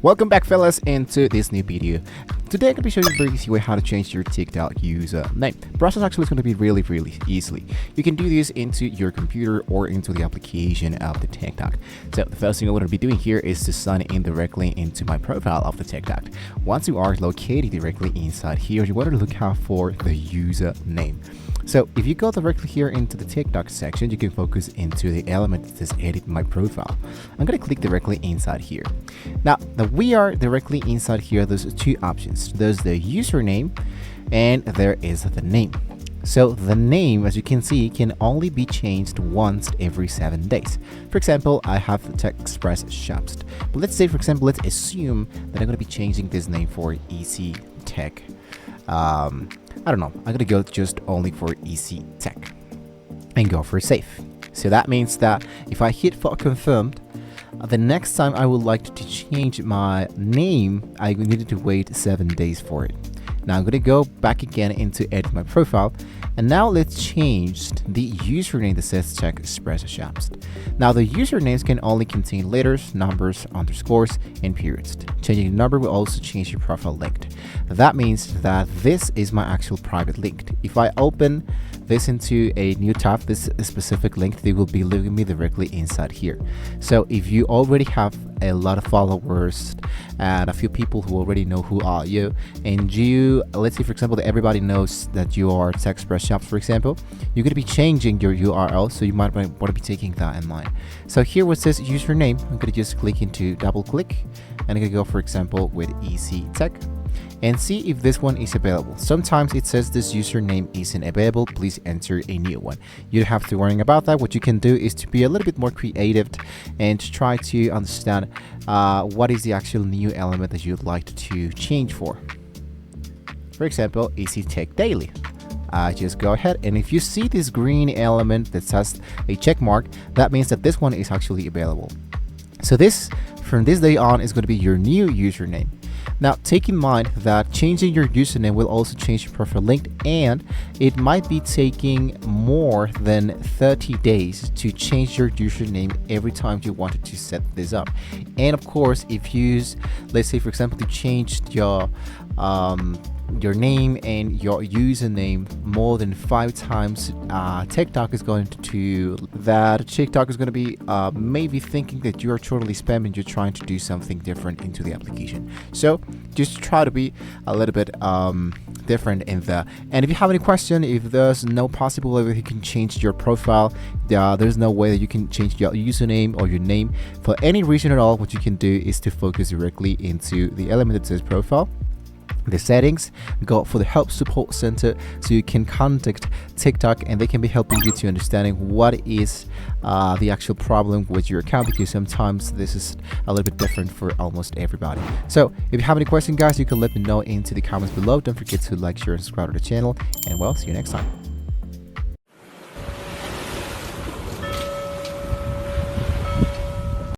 Welcome back, fellas, into this new video. Today I'm going to be showing you a very easy way how to change your TikTok user name. The process actually is going to be really easily. You can do this into your computer or into the application of the TikTok. So the first thing I'm going to be doing here is to sign in directly into my profile of the TikTok. Once you are located directly inside here, you want to look out for the user name. So if you go directly here into the TikTok section, you can focus into the element that says edit my profile. I'm going to click directly inside here. Now that we are directly inside here, there's two options. There's the username and there is the name. So the name, as you can see, can only be changed once every 7 days. For example, I have the Tech Express Shops. But let's say, for example, let's assume that I'm going to be changing this name for EC Tech. I don't know, I'm gonna go just only for EC Tech and go for save. So that means that if I hit for confirmed, the next time I would like to change my name, I needed to wait 7 days for it. Now I'm gonna go back again into edit my profile, and now let's change the username that says Tech Express Shops. Now the usernames can only contain letters, numbers, underscores, and periods. Changing the number will also change your profile link. That means that this is my actual private link. If I open this into a new tab, this specific link, they will be leaving me directly inside here. So if you already have a lot of followers and a few people who already know who are you, and you, let's say for example that everybody knows that you are Tech Express Shops, for example, you're going to be changing your URL, so you might want to be taking that in mind. So here where it says username, I'm going to just click into double click, and I'm going to go for example with EC Tech and see if this one is available. Sometimes it says this username isn't available, please enter a new one. You don't have to worry about that. What you can do is to be a little bit more creative and try to understand what is the actual new element that you'd like to change for. For example, EC Tech Daily. Just go ahead, and if you see this green element that says a check mark, that means that this one is actually available. So this, from this day on, is going to be your new username. Now take in mind that changing your username will also change your profile link, and it might be taking more than 30 days to change your username every time you wanted to set this up. And of course, if you use, let's say for example, to change your name and your username more than 5 times, TikTok is going to be maybe thinking that you are totally spamming. You're trying to do something different into the application. So just try to be a little bit different in that. And if you have any question, if there's no possible way that you can change your profile, there's no way that you can change your username or your name for any reason at all, what you can do is to focus directly into the element that says profile, the settings, go for the help support center, so you can contact TikTok and they can be helping you to understanding what is the actual problem with your account, because sometimes this is a little bit different for almost everybody. So if you have any questions, guys, you can let me know into the comments below. Don't forget to like, share, and subscribe to the channel, and well, see you next time.